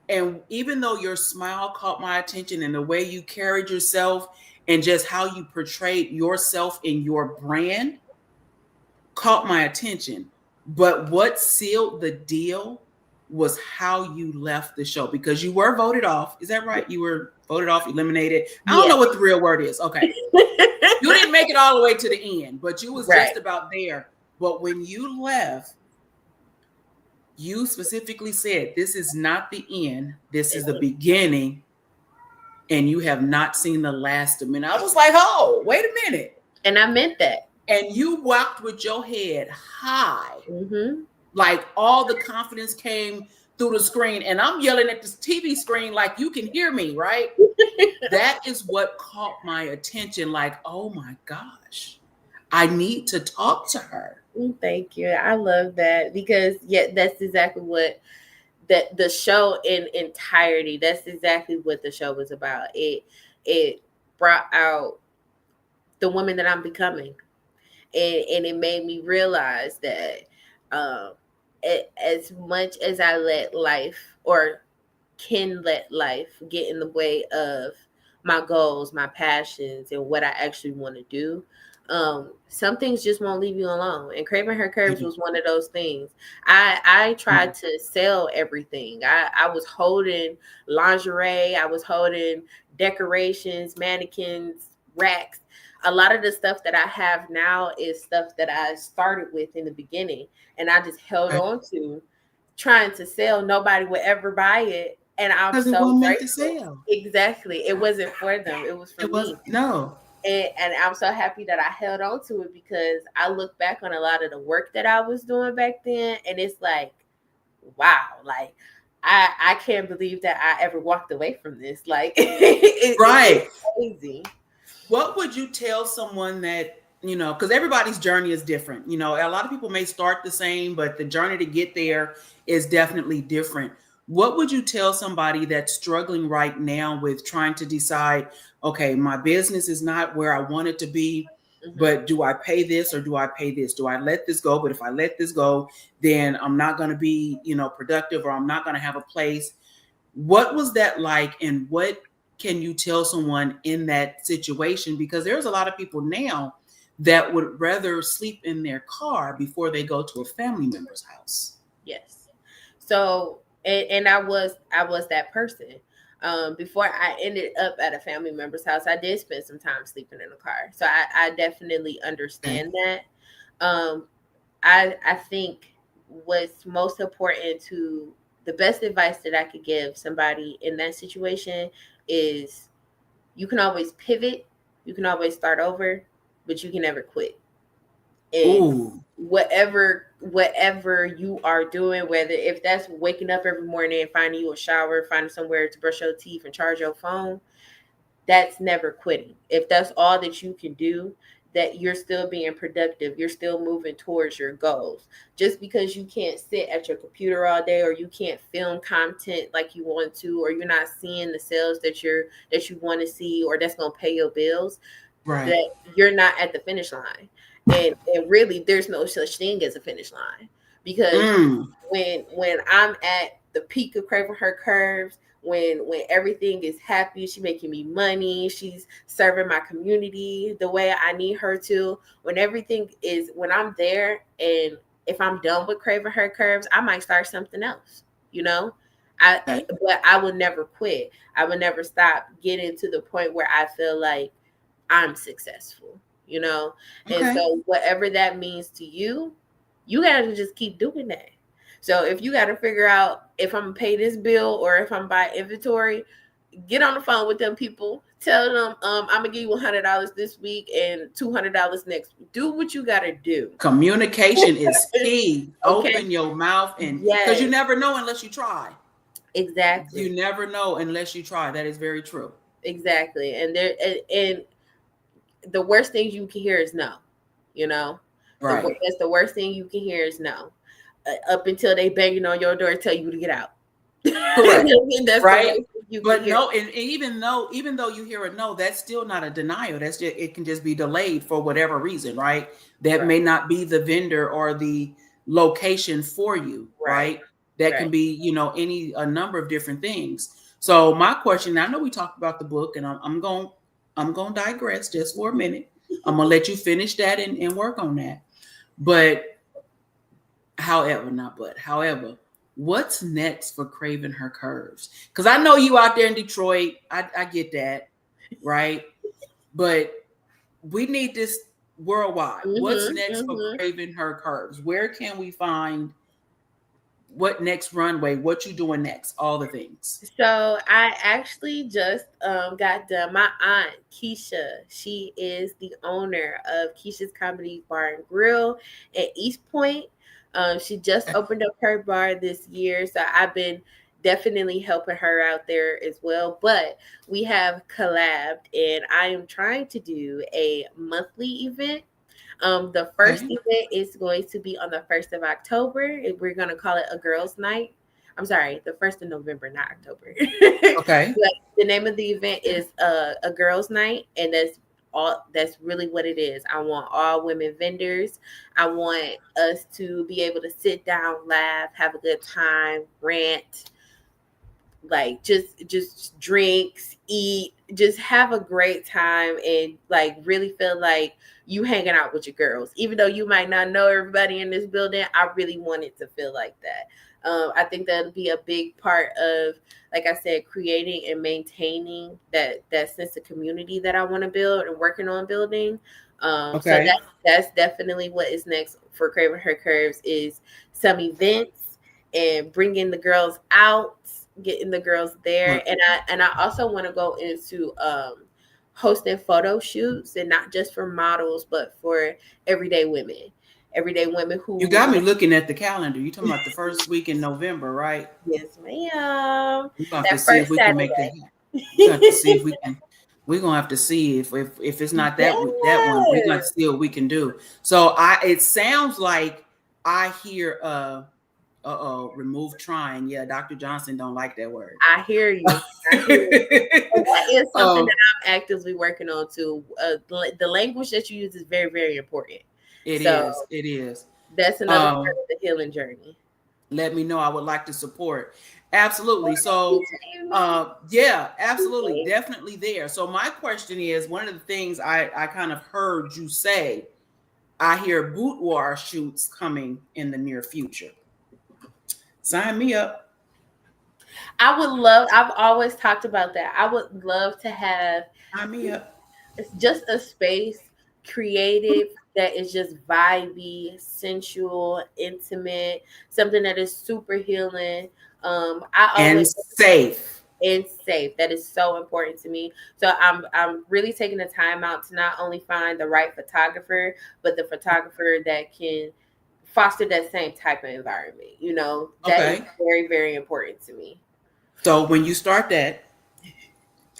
B: And even though your smile caught my attention and the way you carried yourself and just how you portrayed yourself in your brand caught my attention. But what sealed the deal was how you left the show because you were voted off. Is that right? You were voted off, eliminated. I don't
C: Yeah.
B: know what the real word is. Okay. You didn't make it all the way to the end, but you was
C: Right.
B: just about there. But when you left, you specifically said, this is not the end. This is the beginning. And you have not seen the last of me. And I was like, oh, wait a minute.
C: And I meant that.
B: And you walked with your head high.
C: Mm-hmm.
B: Like all the confidence came through the screen. And I'm yelling at this TV screen like you can hear me, right? That is what caught my attention. Like, oh my gosh, I need to talk to her.
C: Thank you. I love that because that's exactly what the show in entirety. That's exactly what the show was about. It brought out the woman that I'm becoming, and it made me realize that um, as much as I let life or can let life get in the way of my goals, my passions, and what I actually want to do. Some things just won't leave you alone. And Craving Her Curves was one of those things. I tried to sell everything. I was holding lingerie, I was holding decorations, mannequins, racks. A lot of the stuff that I have now is stuff that I started with in the beginning and I just held on to trying to sell. Nobody would ever buy it. And I'm
B: Because it
C: so
B: won't make the
C: grateful.
B: sale.
C: Exactly. It wasn't for them. It was for
B: It was
C: me.
B: no.
C: And I'm so happy that I held on to it because I look back on a lot of the work that I was doing back then. And it's like, wow, like I can't believe that I ever walked away from this. Like,
B: Right.
C: it's crazy.
B: What would you tell someone that, because everybody's journey is different. A lot of people may start the same, but the journey to get there is definitely different. What would you tell somebody that's struggling right now with trying to decide, okay, my business is not where I want it to be, but do I pay this or do I pay this? Do I let this go? But if I let this go, then I'm not going to be, productive, or I'm not going to have a place. What was that like? And what can you tell someone in that situation? Because there's a lot of people now that would rather sleep in their car before they go to a family member's house.
C: Yes. So, and I was that person. Before I ended up at a family member's house, I did spend some time sleeping in the car. So I definitely understand that. I think what's most important to the best advice that I could give somebody in that situation is you can always pivot, you can always start over, but you can never quit. And
B: Ooh.
C: whatever you are doing, whether if that's waking up every morning and finding you a shower, finding somewhere to brush your teeth and charge your phone, that's never quitting. If that's all that you can do, that you're still being productive, you're still moving towards your goals. Just because you can't sit at your computer all day, or you can't film content like you want to, or you're not seeing the sales that you want to see, or that's going to pay your bills,
B: Right.
C: that you're not at the finish line. And really, there's no such thing as a finish line, because when I'm at the peak of Craving Her Curves, when everything is happy, she's making me money, she's serving my community the way I need her to, when I'm there, and if I'm done with Craving Her Curves, I might start something else, you know. But I will never quit. I will never stop getting to the point where I feel like I'm successful, you know.
B: Okay.
C: And so whatever that means to you, you gotta just keep doing that. So if you got to figure out if I'm gonna pay this bill or if I'm buying inventory, get on the phone with them people. Tell them I'm gonna give you $100 this week and $200 next week. Do what you gotta do.
B: Communication is key.
C: Okay.
B: Open your mouth, and because
C: Yes.
B: you never know unless you try.
C: Exactly.
B: You never know unless you try. That is very true.
C: Exactly. And the worst thing you can hear is no. You know,
B: Right.
C: That's the worst thing you can hear is no. Up until they banging on your door and tell you to get out.
B: Correct.
C: That's
B: right.
C: You
B: But no, and even though you hear a no, that's still not a denial. That's just, it can just be delayed for whatever reason, right? That may not be the vendor or the location for you, right? That can be, a number of different things. So my question, I know we talked about the book, and I'm going to digress just for a minute. I'm going to let you finish that and work on that. But however, what's next for Craving Her Curves? Because I know you out there in Detroit. I get that, right? But we need this worldwide. What's next for Craving Her Curves? Where can we find what next runway? What you doing next? All the things.
C: So I actually just got done. My aunt Keisha, she is the owner of Keisha's Comedy Bar and Grill at East Point. She just opened up her bar this year, so I've been definitely helping her out there as well. But we have collabed, and I am trying to do a monthly event. The first event is going to be on the 1st of October. We're going to call it a girls' night. I'm sorry, the 1st of November, not October.
B: Okay.
C: But the name of the event is a girls' night, and that's really what it is. I want all women vendors. I want us to be able to sit down, laugh, have a good time, rant, like just drinks, eat, just have a great time, and like really feel like you hanging out with your girls. Even though you might not know everybody in this building, I really want it to feel like that. I think that'll be a big part of, like I said, creating and maintaining that sense of community that I want to build and working on building. So that's definitely what is next for Craving Her Curves, is some events and bringing the girls out, getting the girls there. And I also want to go into hosting photo shoots, and not just for models, but for everyday women who.
B: You got me looking at the calendar. You talking about the first week in November, right?
C: Yes, ma'am.
B: We're gonna have to see if we can make that happen. We're gonna have to see if we can. We're gonna have to see if it's not that one. We're gonna see what we can do. So it sounds like I hear remove trying. Yeah, Dr. Johnson don't like that word.
C: I hear you. That is something that I'm actively working on too. The language that you use is very, very important.
B: It is.
C: That's another part of the healing journey.
B: Let me know. I would like to support. Absolutely. So, yeah, absolutely. Definitely there. So my question is, one of the things I kind of heard you say, I hear boudoir shoots coming in the near future. Sign me up.
C: I've always talked about that. I would love to have
B: Sign me up.
C: It's just a space created that is just vibey, sensual, intimate, something that is super healing.
B: Safe.
C: And safe. That is so important to me. So I'm really taking the time out to not only find the right photographer, but the photographer that can foster that same type of environment. That is very, very important to me.
B: So when you start that,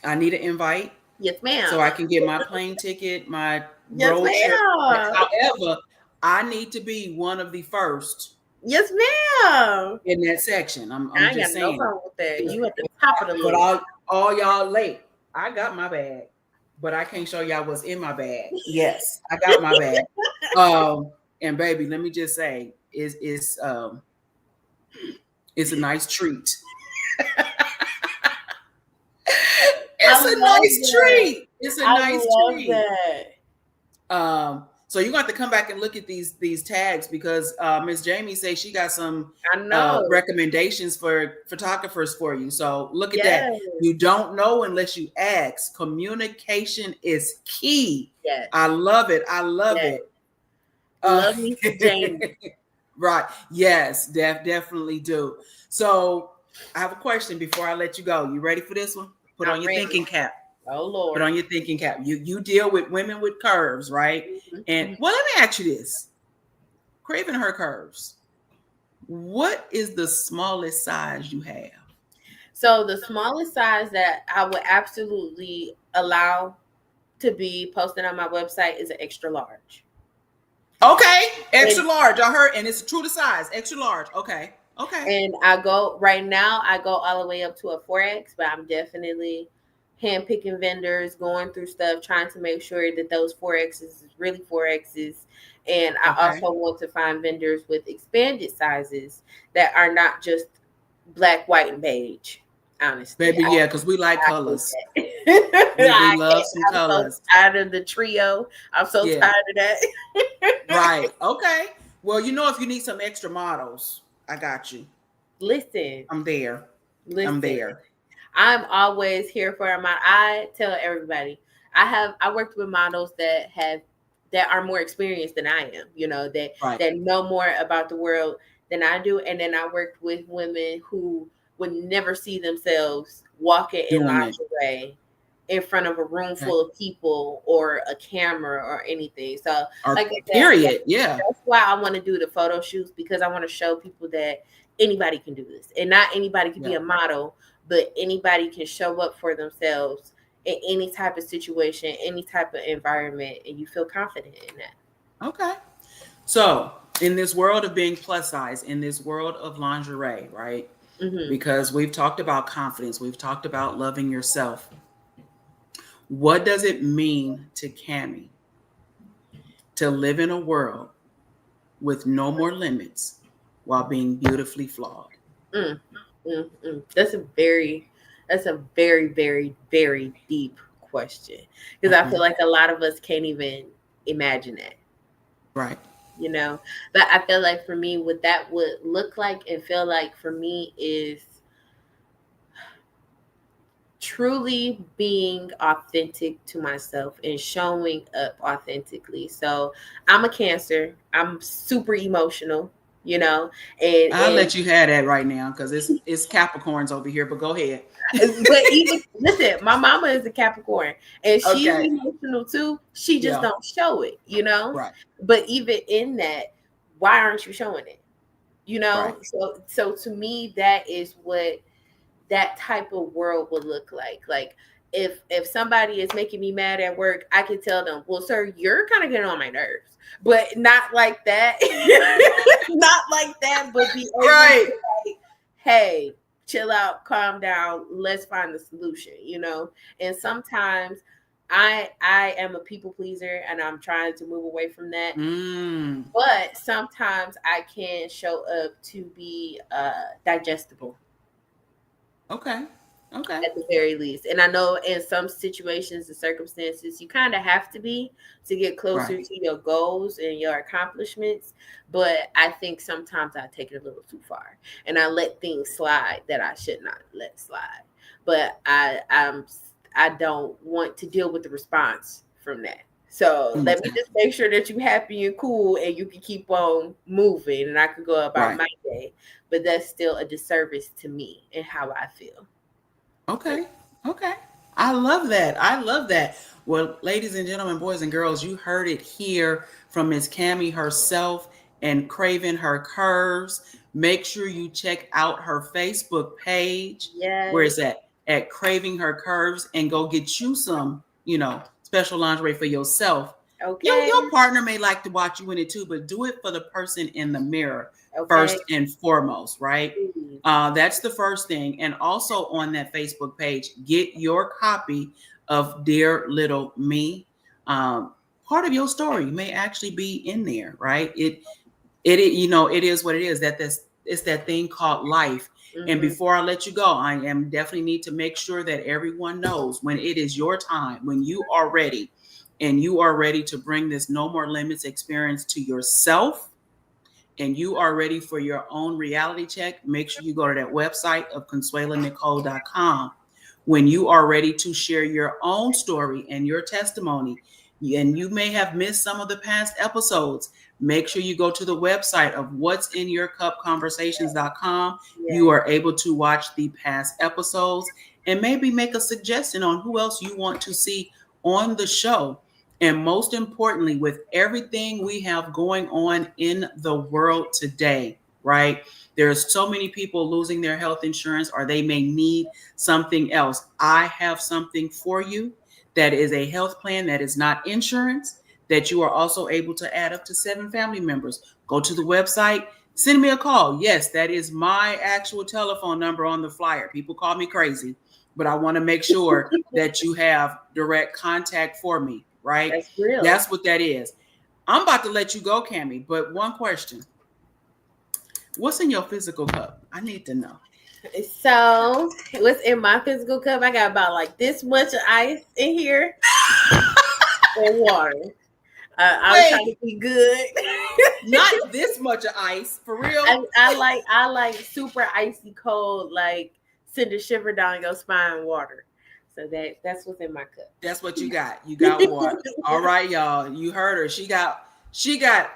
B: I need an invite.
C: Yes, ma'am.
B: So I can get my plane ticket, my
C: Yes,
B: road trip.
C: ma'am.
B: However, I need to be one of the first
C: Yes, ma'am.
B: in that section. I'm
C: I ain't
B: just
C: got no
B: saying.
C: problem with that. You at the top of the
B: But
C: list.
B: all y'all late. I got my bag, but I can't show y'all what's in my bag. Yes, I got my bag. And baby, let me just say, it's a nice treat. It's
C: I
B: a
C: love
B: nice
C: that.
B: treat. It's a
C: I
B: nice
C: love
B: treat.
C: that.
B: So you're going to have to come back and look at these tags because Miss Jamie says she got some
C: I know.
B: recommendations for photographers for you. So look at that.
C: Yes.
B: You don't know unless you ask. Communication is key.
C: Yes.
B: I love it. I love
C: Yes.
B: it.
C: Love me some Jamie.
B: Right. Yes, definitely do. So I have a question before I let you go. You ready for this one? Put on
C: I'm
B: your
C: ready.
B: thinking cap.
C: Oh Lord.
B: Put on your thinking cap. You deal with women with curves, right?
C: Mhm.
B: And well, let me ask you this. Craving Her Curves. What is the smallest size you have?
C: So the smallest size that I would absolutely allow to be posted on my website is an extra large.
B: Okay, extra
C: And-
B: large. I heard, and it's true to size. Extra large. Okay.
C: And I go right now, I go all the way up to a 4X, but I'm definitely handpicking vendors, going through stuff, trying to make sure that those 4Xs is really 4Xs. And I
B: Okay.
C: also want to find vendors with expanded sizes that are not just black, white, and beige. Honestly,
B: Baby, yeah, because we like colors. We
C: I
B: love some
C: I'm
B: colors.
C: so tired of the trio. I'm so
B: Yeah.
C: tired of that.
B: Right. Okay. Well, if you need some extra models, I got you.
C: Listen,
B: I'm there.
C: listen.
B: I'm there.
C: I'm always here for a model. I tell everybody, I worked with models that are more experienced than I am,
B: Right.
C: that know more about the world than I do. And then I worked with women who would never see themselves walking in
B: Doing it.
C: lingerie in front of a room
B: Okay.
C: full of people or a camera or anything. So
B: Or
C: like I said,
B: period. Yeah.
C: that's why I want to do the photo shoots, because I want to show people that anybody can do this, and not anybody can be
B: Yeah.
C: a model, but anybody can show up for themselves in any type of situation, any type of environment, and you feel confident in that.
B: Okay. So in this world of being plus size, in this world of lingerie, right?
C: Mm-hmm.
B: Because we've talked about confidence, we've talked about loving yourself. What does it mean to Cammy to live in a world with no more limits while being beautifully flawed?
C: That's a very, very, very deep question, because I feel like a lot of us can't even imagine that.
B: Right.
C: But I feel like for me, what that would look like and feel like for me is truly being authentic to myself and showing up authentically. So I'm a Cancer. I'm super emotional, and
B: I'll let you have that right now because it's Capricorns over here, but go ahead.
C: but even listen, my mama is a Capricorn and she's
B: Okay.
C: emotional too. She just don't show it,
B: Right.
C: But even in that, why aren't you showing it?
B: Right.
C: So to me, that is what that type of world would look like. Like if somebody is making me mad at work, I can tell them, well, sir, you're kind of getting on my nerves, but not like that. Not like that, but be able
B: Right.
C: to say, hey, chill out, calm down, let's find the solution, And sometimes I am a people pleaser and I'm trying to move away from that. But sometimes I can show up to be digestible.
B: Okay.
C: At the very least. And I know in some situations and circumstances, you kind of have to be to get closer to your goals and your accomplishments. But I think sometimes I take it a little too far and I let things slide that I should not let slide. But I don't want to deal with the response from that. So let me just make sure that you're happy and cool and you can keep on moving and I can go about my day. But that's still a disservice to me and how I feel.
B: Okay. I love that. Well, ladies and gentlemen, boys and girls, you heard it here from Miss Cammy herself and Craving Her Curves. Make sure you check out her Facebook page.
C: Yes.
B: Where is that? At Craving Her Curves, and go get you some, special lingerie for yourself
C: Okay.
B: Your partner may like to watch you in it too, but do it for the person in the mirror first and foremost, right? That's the first thing. And also on that Facebook page, get your copy of Dear Little Me. Part of your story may actually be in there, right? It is what it is. It's that thing called life. And before I let you go, I am definitely need to make sure that everyone knows when it is your time, when you are ready, and you are ready to bring this No More Limits experience to yourself, and you are ready for your own reality check, make sure you go to that website of ConsuelaNicole.com. When you are ready to share your own story and your testimony, and you may have missed some of the past episodes, make sure you go to the website of what'sinyourcupconversations.com. You are able to watch the past episodes and maybe make a suggestion on who else you want to see on the show. And most importantly, with everything we have going on in the world today, right? There's so many people losing their health insurance, or they may need something else. I have something for you that is a health plan that is not insurance, that you are also able to add up to 7 family members. Go to the website, send me a call. Yes, that is my actual telephone number on the flyer. People call me crazy, but I want to make sure that you have direct contact for me, right?
C: That's real.
B: That's what that is. I'm about to let you go, Cammy, but one question. What's in your physical cup? I need to know.
C: So, what's in my physical cup? I got about like this much of ice in here and water. I was trying to be good.
B: Not this much of ice, for real.
C: I like super icy cold, like send a shiver down your spine water. So that's what's in my cup.
B: That's what you got. You got water. All right, y'all. You heard her. She got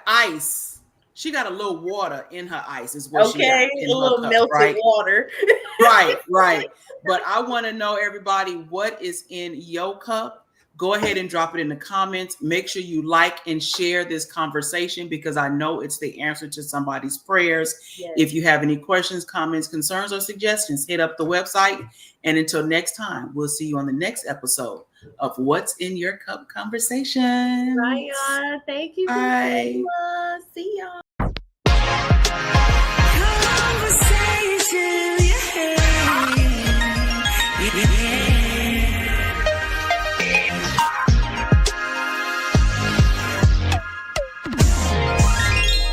B: ice. She got a little water in her ice, is what she got.
C: Okay, a little cup, melted water.
B: Right. But I want to know, everybody, what is in your cup? Go ahead and drop it in the comments. Make sure you like and share this conversation, because I know it's the answer to somebody's prayers. Yes. If you have any questions, comments, concerns, or suggestions, hit up the website. And until next time, we'll see you on the next episode of What's in Your Cup Conversations.
C: Bye, y'all. Thank you.
B: Bye.
C: See y'all.
A: Conversation.